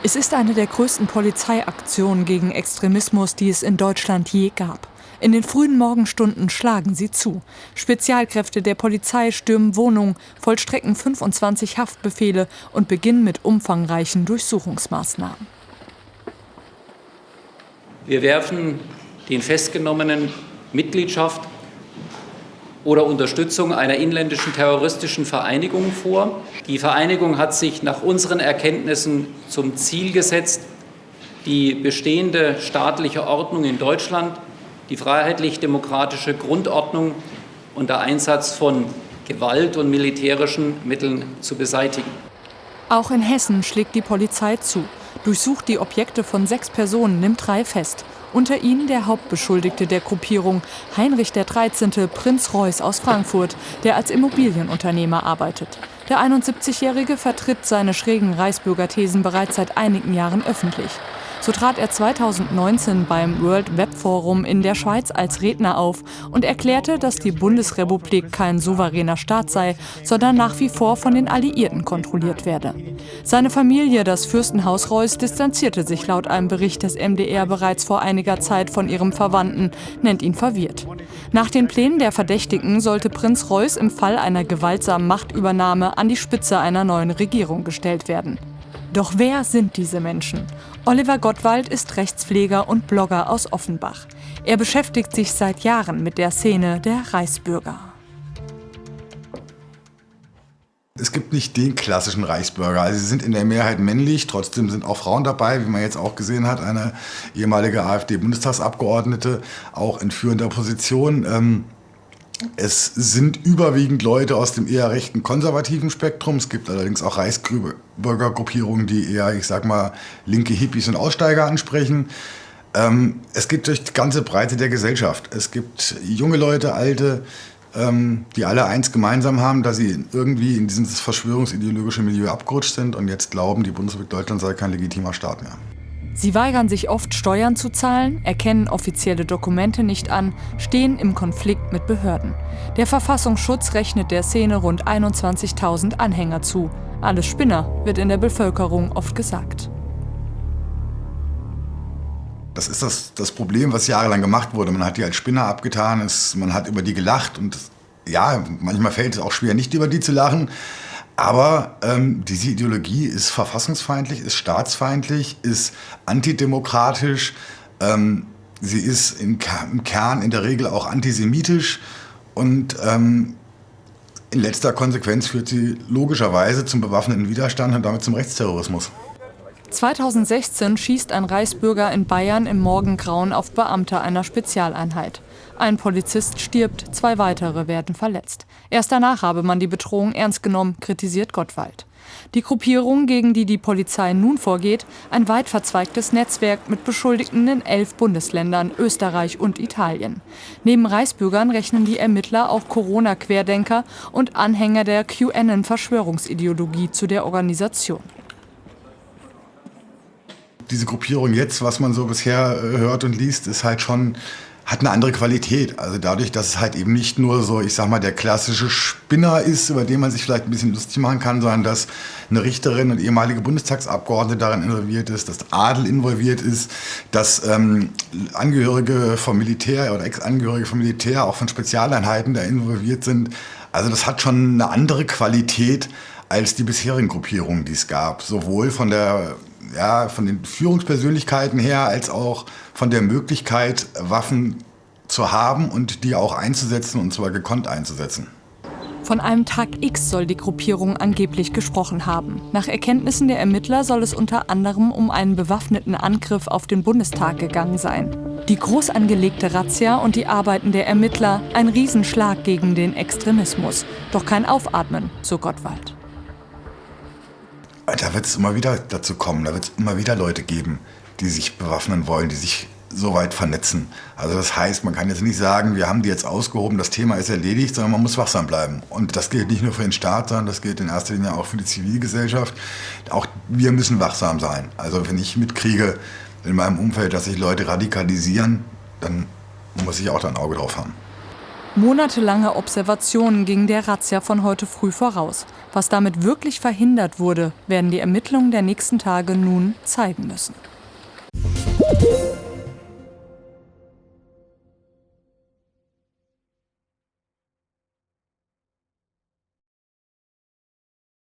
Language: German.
Es ist eine der größten Polizeiaktionen gegen Extremismus, die es in Deutschland je gab. In den frühen Morgenstunden schlagen sie zu. Spezialkräfte der Polizei stürmen Wohnungen, vollstrecken 25 Haftbefehle und beginnen mit umfangreichen Durchsuchungsmaßnahmen. Wir werfen den Festgenommenen Mitgliedschaft oder Unterstützung einer inländischen terroristischen Vereinigung vor. Die Vereinigung hat sich nach unseren Erkenntnissen zum Ziel gesetzt, die bestehende staatliche Ordnung in Deutschland, die freiheitlich-demokratische Grundordnung unter Einsatz von Gewalt und militärischen Mitteln zu beseitigen. Auch in Hessen schlägt die Polizei zu, durchsucht die Objekte von 6 Personen, nimmt 3 fest. Unter ihnen der Hauptbeschuldigte der Gruppierung, Heinrich XIII. Prinz Reuß aus Frankfurt, der als Immobilienunternehmer arbeitet. Der 71-Jährige vertritt seine schrägen Reichsbürgerthesen bereits seit einigen Jahren öffentlich. So trat er 2019 beim World Web Forum in der Schweiz als Redner auf und erklärte, dass die Bundesrepublik kein souveräner Staat sei, sondern nach wie vor von den Alliierten kontrolliert werde. Seine Familie, das Fürstenhaus Reuß, distanzierte sich laut einem Bericht des MDR bereits vor einiger Zeit von ihrem Verwandten, nennt ihn verwirrt. Nach den Plänen der Verdächtigen sollte Prinz Reuß im Fall einer gewaltsamen Machtübernahme an die Spitze einer neuen Regierung gestellt werden. Doch wer sind diese Menschen? Oliver Gottwald ist Rechtspfleger und Blogger aus Offenbach. Er beschäftigt sich seit Jahren mit der Szene der Reichsbürger. Es gibt nicht den klassischen Reichsbürger. Also sie sind in der Mehrheit männlich, trotzdem sind auch Frauen dabei, wie man jetzt auch gesehen hat, eine ehemalige AfD-Bundestagsabgeordnete, auch in führender Position. Es sind überwiegend Leute aus dem eher rechten konservativen Spektrum. Es gibt allerdings auch Reichsbürgergruppierungen, die eher, ich sag mal, linke Hippies und Aussteiger ansprechen. Es geht durch die ganze Breite der Gesellschaft. Es gibt junge Leute, alte, die alle eins gemeinsam haben, dass sie irgendwie in dieses verschwörungsideologische Milieu abgerutscht sind und jetzt glauben, die Bundesrepublik Deutschland sei kein legitimer Staat mehr. Sie weigern sich oft, Steuern zu zahlen, erkennen offizielle Dokumente nicht an, stehen im Konflikt mit Behörden. Der Verfassungsschutz rechnet der Szene rund 21.000 Anhänger zu. Alles Spinner, wird in der Bevölkerung oft gesagt. Das ist das Problem, was jahrelang gemacht wurde. Man hat die als Spinner abgetan, man hat über die gelacht und ja, manchmal fällt es auch schwer, nicht über die zu lachen. Aber diese Ideologie ist verfassungsfeindlich, ist staatsfeindlich, ist antidemokratisch. Sie ist im Kern in der Regel auch antisemitisch und in letzter Konsequenz führt sie logischerweise zum bewaffneten Widerstand und damit zum Rechtsterrorismus. 2016 schießt ein Reichsbürger in Bayern im Morgengrauen auf Beamte einer Spezialeinheit. Ein Polizist stirbt, 2 weitere werden verletzt. Erst danach habe man die Bedrohung ernst genommen, kritisiert Gottwald. Die Gruppierung, gegen die die Polizei nun vorgeht, ein weit verzweigtes Netzwerk mit Beschuldigten in 11 Bundesländern, Österreich und Italien. Neben Reichsbürgern rechnen die Ermittler auch Corona-Querdenker und Anhänger der QAnon-Verschwörungsideologie zu der Organisation. Diese Gruppierung jetzt, was man so bisher hört und liest, ist halt schon, hat eine andere Qualität. Also dadurch, dass es halt eben nicht nur so, ich sag mal, der klassische Spinner ist, über den man sich vielleicht ein bisschen lustig machen kann, sondern dass eine Richterin und ehemalige Bundestagsabgeordnete daran involviert ist, dass Adel involviert ist, dass Angehörige vom Militär oder Ex-Angehörige vom Militär, auch von Spezialeinheiten da involviert sind. Also das hat schon eine andere Qualität als die bisherigen Gruppierungen, die es gab. Sowohl von den Führungspersönlichkeiten her, als auch von der Möglichkeit, Waffen zu haben und die auch einzusetzen, und zwar gekonnt einzusetzen. Von einem Tag X soll die Gruppierung angeblich gesprochen haben. Nach Erkenntnissen der Ermittler soll es unter anderem um einen bewaffneten Angriff auf den Bundestag gegangen sein. Die groß angelegte Razzia und die Arbeiten der Ermittler, ein Riesenschlag gegen den Extremismus. Doch kein Aufatmen, so Gottwald. Da wird es immer wieder dazu kommen, da wird es immer wieder Leute geben, die sich bewaffnen wollen, die sich so weit vernetzen. Also das heißt, man kann jetzt nicht sagen, wir haben die jetzt ausgehoben, das Thema ist erledigt, sondern man muss wachsam bleiben. Und das gilt nicht nur für den Staat, sondern das gilt in erster Linie auch für die Zivilgesellschaft. Auch wir müssen wachsam sein. Also wenn ich mitkriege in meinem Umfeld, dass sich Leute radikalisieren, dann muss ich auch da ein Auge drauf haben. Monatelange Observationen gingen der Razzia von heute früh voraus. Was damit wirklich verhindert wurde, werden die Ermittlungen der nächsten Tage nun zeigen müssen.